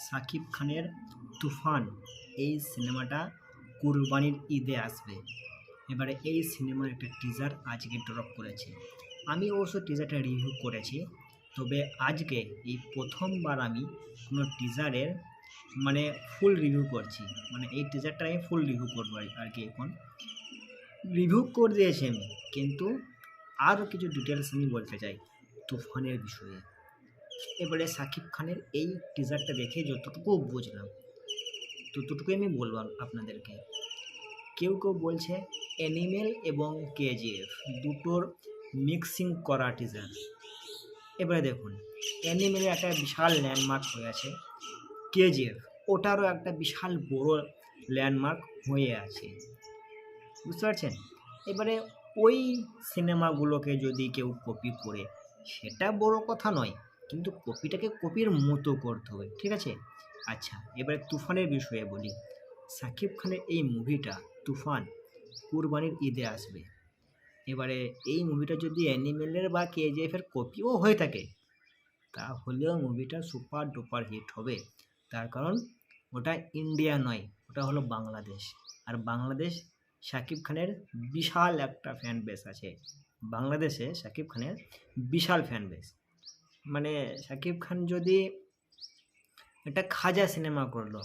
শাকিব খানের তুফান এই সিনেমাটা কুরবানির ঈদে আসবে। এবারে এই সিনেমার একটা টিজার আজকে ড্রপ করেছে। আমি অবশ্য টিজারটা রিভিউ করেছি, তবে আজকে এই প্রথমবার আমি কোনো টিজারের ফুল রিভিউ করছি। এই টিজারটা আমি ফুল রিভিউ করবো আর কি। এখন রিভিউ করে দিয়েছি আমি, কিন্তু আরও কিছু ডিটেলস আমি বলতে চাই তুফানের বিষয়ে। এবারে শাকিব খানের এই টিজারটা দেখে যতটুকু বুঝলাম ততটুকুই আমি বলবো আপনাদেরকে। কেউ কেউ বলছে অ্যানিমেল এবং কেজিএফ দুটোর মিক্সিং করা টিজার। এবারে দেখুন, অ্যানিমেলের একটা বিশাল ল্যান্ডমার্ক হয়ে আছে, কেজিএফ ওটারও একটা বিশাল বড় ল্যান্ডমার্ক হয়ে আছে, বুঝতে পারছেন? এবারে ওই সিনেমাগুলোকে যদি কেউ কপি করে সেটা বড় কথা নয়, কিন্তু কপিটাকে কপির মতো করতে হবে, ঠিক আছে? আচ্ছা, এবারে তুফানের বিষয়ে বলি। শাকিব খানের এই মুভিটা তুফান কুরবানির ঈদে আসবে। এবারে এই মুভিটা যদি অ্যানিমেলের বা কেজিএফের কপিও হয়ে থাকে তাহলেও মুভিটা সুপার ডুপার হিট হবে। তার কারণ ওটা ইন্ডিয়া নয়, ওটা হলো বাংলাদেশ। আর বাংলাদেশ শাকিব খানের বিশাল একটা ফ্যান বেস আছে। বাংলাদেশে শাকিব খানের বিশাল ফ্যান বেস। শাকিব খান যদি একটা খাজা সিনেমা করলো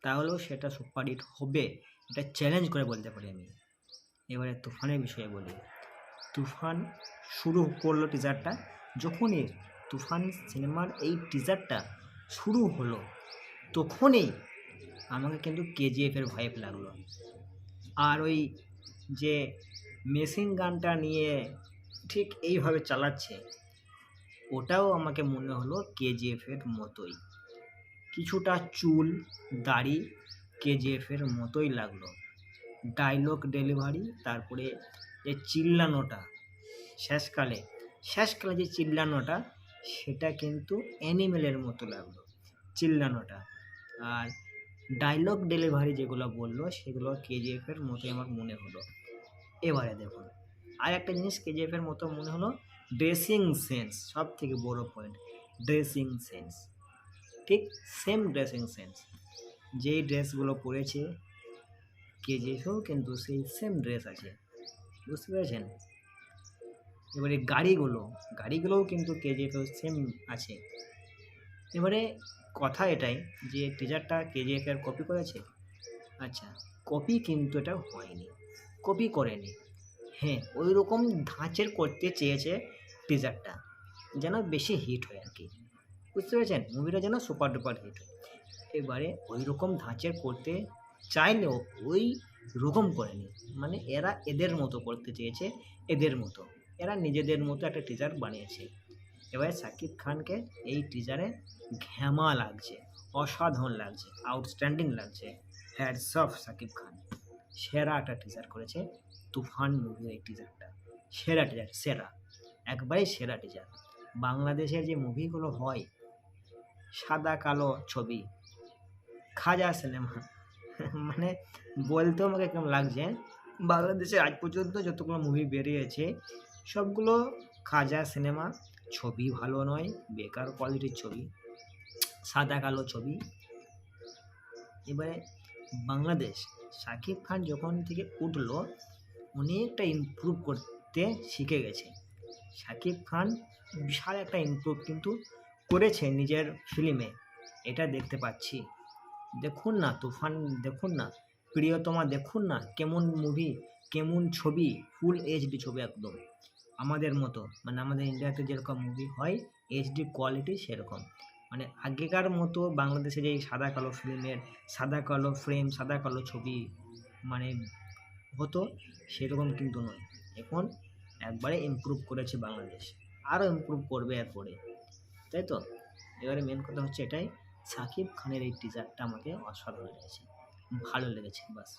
তাহলেও সেটা সুপার হিট হবে, এটা চ্যালেঞ্জ করে বলতে পারি আমি। এবারে তুফানের বিষয়ে বলি। তুফান শুরু করলো টিজারটা, যখনই তুফান সিনেমার এই টিজারটা শুরু হলো তখনই আমাকে কিন্তু কেজিএফের ভাইব লাগলো। আর ওই যে মেশিন গানটা নিয়ে ঠিক এইভাবে চালাচ্ছে, ওটাও আমাকে মনে হলো কেজিএফের মতোই। কিছুটা চুল দাড়ি কেজিএফের মতোই লাগলো। ডায়লগ ডেলিভারি, তারপরে যে চিল্লানোটা শেষকালে যে চিল্লানোটা, সেটা কিন্তু অ্যানিমেলের মতো লাগলো চিল্লানোটা। আর ডায়লগ ডেলিভারি যেগুলো বললো সেগুলো কেজিএফের মতোই আমার মনে হলো। এবারে দেখুন, আর একটা জিনিস কেজিএফের মতো মনে হলো, ড্রেসিং সেন্স। সব থেকে বড় পয়েন্ট, ড্রেসিং সেন্স। ঠিক সেম ড্রেসিং সেন্স, যেই ড্রেসগুলো পরেছে কেজিএফেও কিন্তু সেই সেম ড্রেস আছে, বুঝতে পেরেছেন? এবারে গাড়িগুলোও কিন্তু কেজিএফেও সেম আছে। এবারে কথা এটাই যে টিজারটা কেজিএফের কপি করেছে। আচ্ছা, কপি কিন্তু এটা হয়নি, কপি করেনি। হ্যাঁ, ওই রকম ধাঁচের করতে চেয়েছে টিজারটা, যেন বেশি হিট হয় আর কি, বুঝতে পেরেছেন? মুভিটা যেন সুপার ডুপার হিট হয়। এবারে ওই রকম ধাঁচের করতে চাইলেও ওই রকম করেনি। এরা এদের মতো করতে চেয়েছে, এরা নিজেদের মতো একটা টিজার বানিয়েছে। এবারে শাকিব খানকে এই টিজারে ঘ্যামা লাগছে, অসাধারণ লাগছে, আউটস্ট্যান্ডিং লাগছে। হ্যাটস অফ শাকিব খান, সেরা একটা টিজার করেছে তুফান মুভির এই টিজারটা। সেরা টিজার, একবারেই সেরা টিজার। বাংলাদেশের যে মুভিগুলো হয় সাদা কালো ছবি, খাজা সিনেমা, বলতেও আমাকে কেমন লাগছে, বাংলাদেশে আজ পর্যন্ত যতগুলো মুভি বেরিয়েছে সবগুলো খাজা সিনেমা। ছবি ভালো নয়, বেকার কোয়ালিটির ছবি, সাদা কালো ছবি। এবারে বাংলাদেশ শাকিব খান যখন থেকে উঠলো অনেকটা ইমপ্রুভ করতে শিখে গেছে। শাকিব খান বিশাল একটা ইমপ্রুভ কিন্তু করেছে নিজের ফিল্মে, এটা দেখতে পাচ্ছি। দেখুন না তুফান, দেখুন না প্রিয়তমা, দেখুন না কেমন মুভি, কেমন ছবি, ফুল এইচডি ছবি একদম আমাদের মতো। আমাদের ইন্ডিয়াতে যেরকম মুভি হয় এইচডি কোয়ালিটি সেরকম। আগেকার মতো বাংলাদেশে যে সাদা কালো ফিল্মের সাদা কালো ফ্রেম, সাদা কালো ছবি হতো সেরকম কিন্তু নয়। এখন একবারে ইমপ্রুভ করেছে বাংলাদেশ, আরও ইমপ্রুভ করবে এরপরে, তাই তো? এবারে মেন কথা হচ্ছে এটাই, শাকিব খানের এই টিজারটা আমাকে অসাধারণ লেগেছে, ভালো লেগেছে, বাস।